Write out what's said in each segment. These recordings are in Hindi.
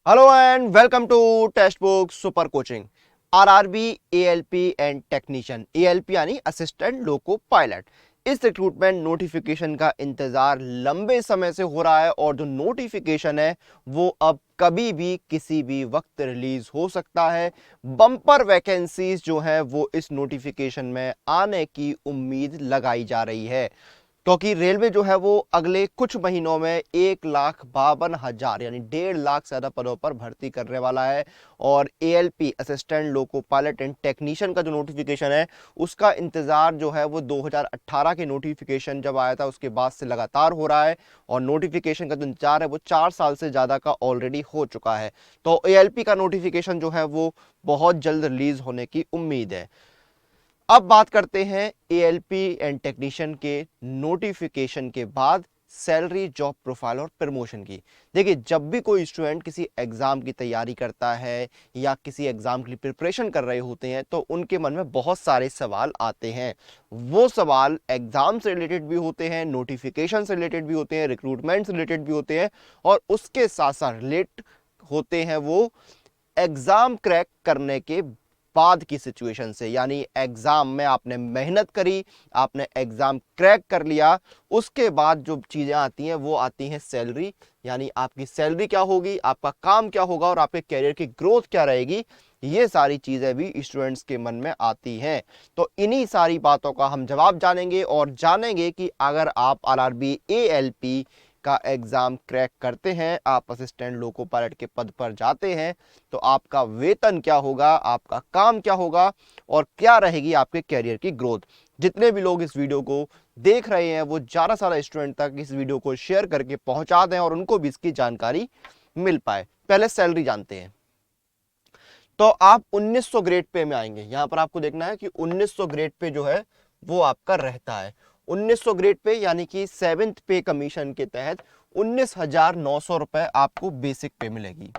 Hello and welcome to Testbook super coaching. RRB, ALP and technician. ALP यानी असिस्टेंट लोको पायलट। इस रिक्रूटमेंट नोटिफिकेशन का इंतजार लंबे समय से हो रहा है और जो नोटिफिकेशन है वो अब कभी भी किसी भी वक्त रिलीज हो सकता है। बम्पर वैकेंसीज जो है वो इस नोटिफिकेशन में आने की उम्मीद लगाई जा रही है, क्योंकि रेलवे जो है वो अगले कुछ महीनों में 1,52,000 यानी 1.5 लाख से ज्यादा पदों पर भर्ती करने वाला है। और ALP assistant loco pilot and technician का जो नोटिफिकेशन है उसका इंतजार जो है वो 2018 के नोटिफिकेशन जब आया था उसके बाद से लगातार हो रहा है। और नोटिफिकेशन का जो इंतजार है वो 4 साल से ज्यादा का ऑलरेडी हो चुका है। तो एएलपी का नोटिफिकेशन जो है वो बहुत जल्द रिलीज होने की उम्मीद है। अब बात करते हैं एएलपी एंड टेक्नीशियन के नोटिफिकेशन के बाद सैलरी, जॉब प्रोफाइल और प्रमोशन की। देखिए, जब भी कोई स्टूडेंट किसी एग्जाम की तैयारी करता है या किसी एग्जाम के लिए प्रिपरेशन कर रहे होते हैं तो उनके मन में बहुत सारे सवाल आते हैं। वो सवाल एग्जाम से रिलेटेड भी होते हैं, नोटिफिकेशन से रिलेटेड भी होते हैं, रिक्रूटमेंट से रिलेटेड भी होते हैं और उसके साथ साथ रिलेट होते हैं वो एग्जाम क्रैक करने के बाद की सिचुएशन से। यानी एग्जाम में आपने मेहनत करी, आपने एग्जाम क्रैक कर लिया, उसके बाद जो चीजें आती हैं वो आती हैं सैलरी। यानी आपकी सैलरी क्या होगी, आपका काम क्या होगा और आपके कैरियर की ग्रोथ क्या रहेगी। ये सारी चीजें भी स्टूडेंट्स के मन में आती हैं। तो इन्हीं सारी बातों का हम जवाब जानेंगे और जानेंगे कि अगर आप आरआरबी, एएलपी का एग्जाम क्रैक करते हैं, आप असिस्टेंट लोको पायलट के पद पर जाते हैं, तो आपका वेतन क्या होगा, आपका काम क्या होगा और क्या रहेगी आपके कैरियर की ग्रोथ। जितने भी लोग इस वीडियो को देख रहे हैं वो ज़्यादा से ज़्यादा स्टूडेंट तक इस वीडियो को शेयर करके पहुंचा दें और उनको भी इसकी जानकारी मिल पाए। पहले सैलरी जानते हैं। तो आप 1900 ग्रेड पे में आएंगे। यहां पर आपको देखना है कि 1900 ग्रेड पे जो है वो आपका रहता है। 1900 ग्रेड पे यानी कि 7th पे कमीशन के तहत 19,900 रुपए आपको बेसिक पे मिलेगी।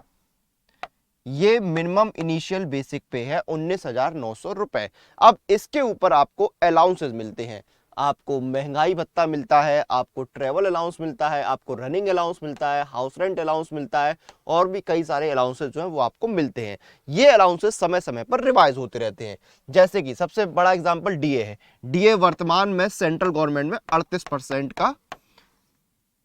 ये मिनिमम इनिशियल बेसिक पे है 19,900 रुपए। अब इसके ऊपर आपको अलाउंसेस मिलते हैं। आपको महंगाई भत्ता मिलता है, आपको ट्रेवल अलाउंस मिलता है, आपको रनिंग अलाउंस मिलता है, हाउस रेंट अलाउंस मिलता है और भी कई सारे अलाउंसेस जो हैं वो आपको मिलते हैं। ये अलाउंसेस समय समय पर रिवाइज होते रहते हैं। जैसे कि सबसे बड़ा एग्जांपल डीए है। डीए वर्तमान में सेंट्रल गवर्नमेंट में 38% का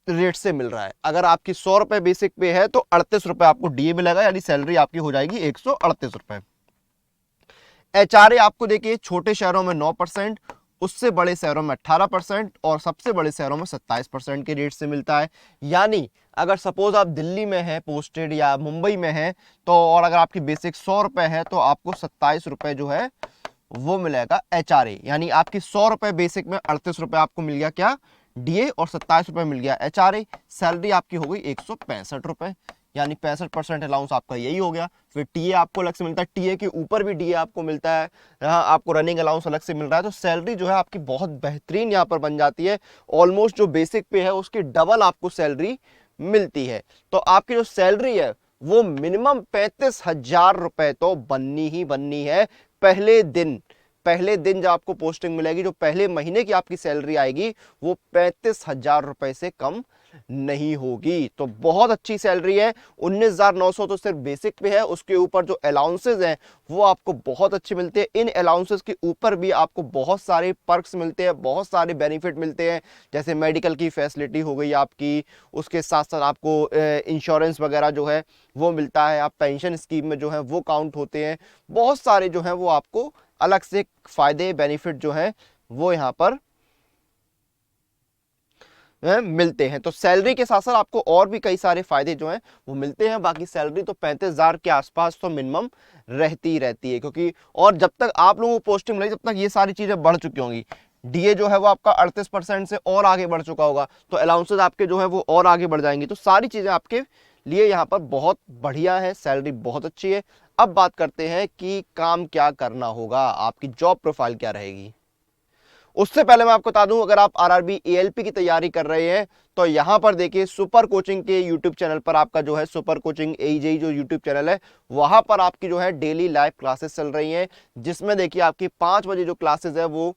रेट से मिल रहा है। अगर आपकी 100 रुपए बेसिक पे है तो 38 रुपए आपको डीए मिलेगा, यानी सैलरी आपकी हो जाएगी 138 रुपए। एचआरए आपको देखिए, छोटे शहरों में 9%, उससे बड़े शहरों में 18% और सबसे बड़े शहरों में 27% के रेट से मिलता है। यानी अगर सपोज आप दिल्ली में है पोस्टेड या मुंबई में है तो और अगर आपकी बेसिक 100 रुपए है तो आपको 27 रुपए जो है वो मिलेगा एचआरए। यानी आपकी 100 रुपए बेसिक में 38 रुपए आपको मिल गया क्या, डीए, और 27 रुपए मिल गया एचआरए। सैलरी आपकी हो गई 165 रुपए, यानी 65% अलाउंस आपका यही हो गया। फिर टीए आपको अलग से मिलता है, टीए के ऊपर भी डीए आपको मिलता है, यहाँ आपको रनिंग अलाउंस अलग से मिल रहा है। तो सैलरी जो है आपकी बहुत बेहतरीन यहाँ पर बन जाती है। ऑलमोस्ट जो बेसिक पे है उसकी डबल आपको सैलरी मिलती है। तो आपकी जो सैलरी है वो मिनिमम 35,000 रुपए तो बननी ही बननी है। पहले दिन जब आपको पोस्टिंग मिलेगी, जो पहले महीने की आपकी सैलरी आएगी वो 35,000 रुपए से कम नहीं होगी। तो बहुत अच्छी सैलरी है। 19,900 तो सिर्फ बेसिक पे है, उसके ऊपर जो अलाउंसेज हैं वो आपको बहुत अच्छे मिलते हैं। इन अलाउंसेज के ऊपर भी आपको बहुत सारे पर्क्स मिलते हैं, बहुत सारे बेनिफिट मिलते हैं। जैसे मेडिकल की फैसिलिटी हो गई आपकी, उसके साथ साथ आपको इंश्योरेंस वगैरह जो है वो मिलता है, आप पेंशन स्कीम में जो है वो काउंट होते हैं। बहुत सारे जो है वो आपको अलग से फायदे, बेनिफिट जो है वो यहाँ पर मिलते हैं। तो सैलरी के साथ साथ आपको और भी कई सारे फायदे जो हैं वो मिलते हैं। बाकी सैलरी तो 35,000 के आसपास तो मिनिमम रहती है, क्योंकि और जब तक आप लोगों को पोस्टिंग मिलेगी तब तक ये सारी चीजें बढ़ चुकी होंगी। डीए जो है वो आपका 38% से और आगे बढ़ चुका होगा, तो अलाउंसेस आपके जो है वो और आगे बढ़ जाएंगी। तो सारी चीजें आपके लिए यहाँ पर बहुत बढ़िया है, सैलरी बहुत अच्छी है। अब बात करते हैं कि काम क्या करना होगा, आपकी जॉब प्रोफाइल क्या रहेगी। उससे पहले मैं आपको बता दूं, अगर आप आरआरबी, एएलपी की तैयारी कर रहे हैं तो यहां पर देखिए सुपर कोचिंग के यूट्यूब चैनल पर आपका जो है सुपर कोचिंग एजेई जो यूट्यूब चैनल है वहां पर आपकी जो है डेली लाइव क्लासेस चल रही हैं, जिसमें देखिए आपकी 5 बजे जो क्लासेस है वो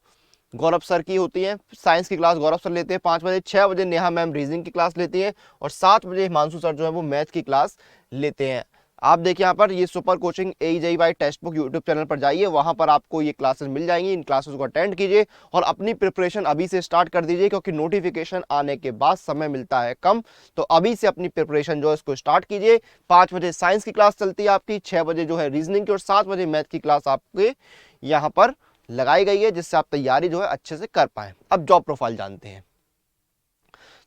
गौरव सर की होती है। साइंस की क्लास गौरव सर लेते हैं 5 बजे, 6 बजे नेहा मैम रीजनिंग की क्लास लेती है और 7 बजे हिमांशु सर जो है वो मैथ की क्लास लेते हैं। आप देखिए यहाँ पर ये super coaching AJY text book YouTube channel पर जाइए, वहां पर आपको ये क्लासेस मिल जाएंगी। इन क्लासेस को अटेंड कीजिए और अपनी प्रिपरेशन अभी से स्टार्ट कर दीजिए, क्योंकि नोटिफिकेशन आने के बाद समय मिलता है कम। तो अभी से अपनी प्रिपरेशन जो है इसको स्टार्ट कीजिए। 5 बजे साइंस की क्लास चलती है आपकी, 6 बजे जो है रीजनिंग की और 7 बजे मैथ की क्लास आपके यहाँ पर लगाई गई है, जिससे आप तैयारी जो है अच्छे से कर पाए। अब जॉब प्रोफाइल जानते हैं।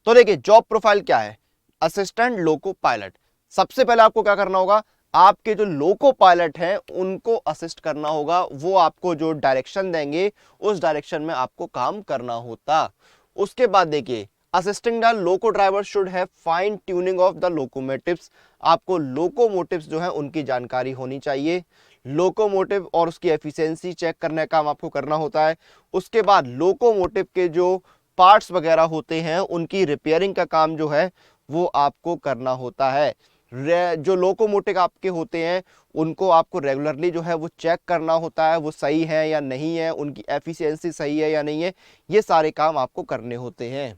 तो देखिए जॉब प्रोफाइल क्या है, असिस्टेंट लोको पायलट। सबसे पहले आपको क्या करना होगा, आपके जो लोको पायलट हैं उनको असिस्ट करना होगा। वो आपको जो डायरेक्शन देंगे उस डायरेक्शन में आपको काम करना होता। उसके बाद देखिए, assisting the loco driver should have fine tuning of the locomotives. आपको लोकोमोटिव्स जो है उनकी जानकारी होनी चाहिए। लोकोमोटिव और उसकी एफिशिएंसी चेक करने का काम आपको करना होता है। उसके बाद लोकोमोटिव के जो पार्ट्स वगैरह होते हैं उनकी रिपेयरिंग का काम जो है वो आपको करना होता है। जो लोकोमोटिव आपके होते हैं उनको आपको रेगुलरली जो है वो चेक करना होता है, वो सही है या नहीं है, उनकी एफिशिएंसी सही है या नहीं है, ये सारे काम आपको करने होते हैं।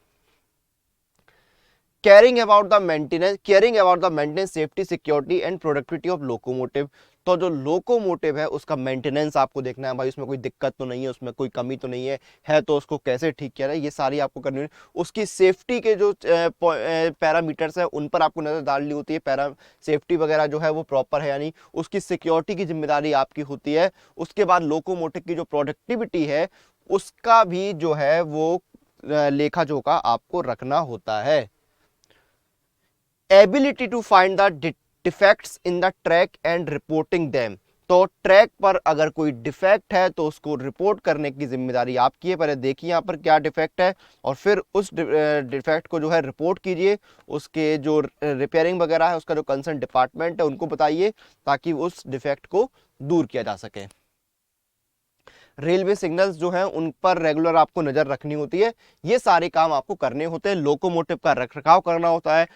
Caring about the maintenance safety security and productivity of locomotive. तो जो लोकोमोटिव है उसका मेंटेनेंस आपको देखना है, भाई उसमें कोई दिक्कत तो नहीं है, उसमें कोई कमी तो नहीं है तो उसको कैसे ठीक किया जाए, ये सारी आपको करनी है। उसकी सेफ्टी के जो पैरामीटर्स है उन पर आपको नजर डालनी होती है, पैरा सेफ्टी वगैरह जो है वो प्रॉपर है यानी, उसकी सिक्योरिटी की जिम्मेदारी आपकी होती है। उसके बाद लोकोमोटिव की जो प्रोडक्टिविटी है उसका भी जो है वो लेखा जोखा आपको रखना होता है। Ability to find the defects in the track and reporting them. तो ट्रैक पर अगर कोई डिफेक्ट है तो उसको रिपोर्ट करने की जिम्मेदारी आपकी है। पहले देखिए यहाँ पर क्या डिफेक्ट है और फिर उस डिफेक्ट को जो है रिपोर्ट कीजिए। उसके जो रिपेयरिंग वगैरह है उसका जो कंसर्न डिपार्टमेंट है उनको बताइए, ताकि उस डिफेक्ट को दूर किया जा सके। रेलवे सिग्नल्स जो हैं उन पर रेगुलर आपको नजर रखनी होती है। ये सारे काम आपको करने होते हैं। लोकोमोटिव का रखरखाव करना होता है,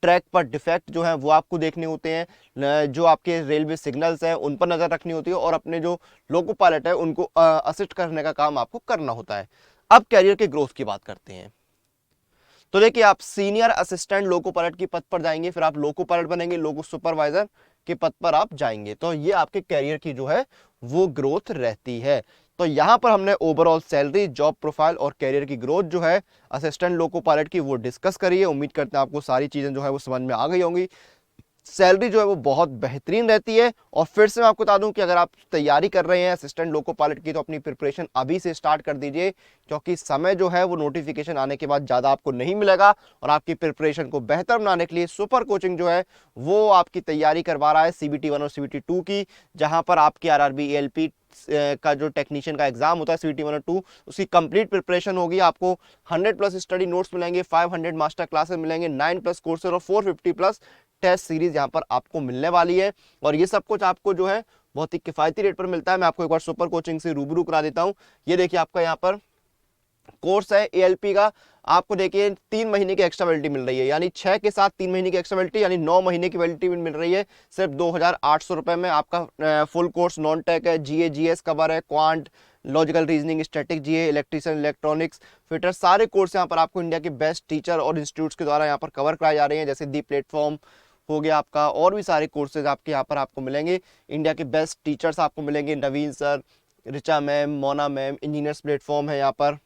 ट्रैक पर डिफेक्ट जो है वो आपको देखने होते हैं, जो आपके रेलवे सिग्नल्स हैं उन पर नजर रखनी होती है और अपने जो लोको पायलट है उनको असिस्ट करने का काम आपको करना होता है। अब कैरियर के ग्रोथ की बात करते हैं। तो देखिए, आप सीनियर असिस्टेंट लोको पायलट के पद पर जाएंगे, फिर आप लोको पायलट बनेंगे, लोको सुपरवाइजर के पद पर आप जाएंगे। तो ये आपके कैरियर की जो है वो ग्रोथ रहती है। तो यहां पर हमने ओवरऑल सैलरी, जॉब प्रोफाइल और कैरियर की ग्रोथ जो है असिस्टेंट लोको पायलट की वो डिस्कस करी है। उम्मीद करते हैं आपको सारी चीजें जो है वो समझ में आ गई होंगी। सैलरी जो है वो बहुत बेहतरीन रहती है। और फिर से मैं आपको बता दूं कि अगर आप तैयारी कर रहे हैं असिस्टेंट लोको पायलट की तो अपनी प्रिपरेशन अभी से स्टार्ट कर दीजिए, क्योंकि समय जो है वो नोटिफिकेशन आने के बाद ज़्यादा आपको नहीं मिलेगा। और आपकी प्रिपरेशन को बेहतर बनाने के लिए सुपर कोचिंग जो है वो आपकी तैयारी करवा रहा है CBT 1 और CBT 2 की, जहां पर आपकी RRB ALP का जो टेक्नीशियन का एग्जाम होता है CBT 1 और 2 उसकी कंप्लीट प्रिपरेशन होगी। आपको 100+ स्टडी नोट्स मिलेंगे, 500 मास्टर क्लासेस मिलेंगे, 9+ कोर्सेज और 450+ टेस्ट सीरीज यहाँ पर आपको मिलने वाली है। और ये सब कुछ आपको जो है बहुत ही किफायती रेट पर मिलता है। मैं आपको एक बार सुपर कोचिंग से रूबरू करा देता हूँ। ये देखिए आपका यहाँ पर कोर्स है ALP का, आपको देखिए 3 महीने की एक्स्ट्रा वैलिडिटी मिल रही है, यानी 6 के साथ 3 महीने की एक्स्ट्रा वैलिडिटी, यानी 9 महीने की वैलिडिटी मिल रही है सिर्फ 2800 रुपए में। आपका फुल कोर्स नॉन टेक है, GA GS कवर है, quant, logical reasoning, static GA, electrician, electronics, fitter, सारे कोर्स यहाँ पर आपको इंडिया के बेस्ट टीचर और इंस्टीट्यूट्स के द्वारा यहाँ पर कवर कराए जा रहे हैं। जैसे दी प्लेटफॉर्म हो गया आपका, और भी सारे कोर्सेज आपके यहाँ पर आपको मिलेंगे। इंडिया के बेस्ट टीचर्स आपको मिलेंगे, Naveen sir, Richa ma'am, Mona ma'am, engineers platform है यहाँ पर।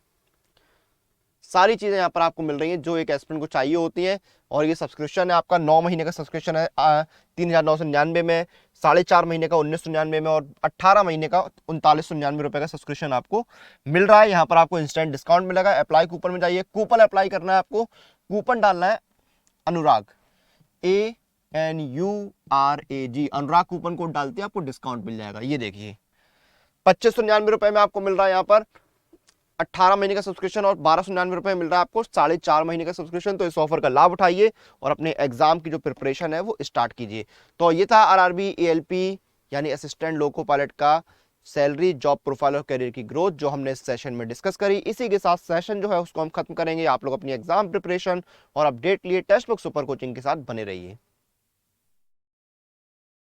सारी चीज़ें यहाँ पर आपको मिल रही हैं जो एक एस्पिरेंट को चाहिए होती हैं। और ये सब्सक्रिप्शन है आपका, 9 महीने का सब्सक्रिप्शन है 3999 में, 4.5 महीने का 1999 में और 18 महीने का 3999 रुपये का सब्सक्रिप्शन आपको मिल रहा है। यहाँ पर आपको इंस्टेंट डिस्काउंट मिलेगा। अप्लाई कूपन में जाइए, कूपन अप्लाई करना है आपको, कूपन डालना है अनुराग, ANURAG, अनुराग कूपन कोड डालते हैं आपको डिस्काउंट मिल जाएगा। ये देखिए 2599 रुपये में आपको मिल रहा है यहाँ पर 18 महीने का सब्सक्रिप्शन और 1299 रुपये मिल रहा है आपको 4.5 महीने का सब्सक्रिप्शन। तो इस ऑफर का लाभ उठाइए और अपने एग्जाम की जो प्रिपरेशन है वो स्टार्ट कीजिए। तो ये था RRB ALP यानी असिस्टेंट लोको पायलट का सैलरी, जॉब प्रोफाइल और करियर की ग्रोथ जो हमने इस सेशन में डिस्कस करी। इसी के साथ सेशन जो है उसको हम खत्म करेंगे। आप लोग अपनी एग्जाम प्रिपरेशन और अपडेट लिए टेक्स्ट बुक सुपर कोचिंग के साथ बने रहिए।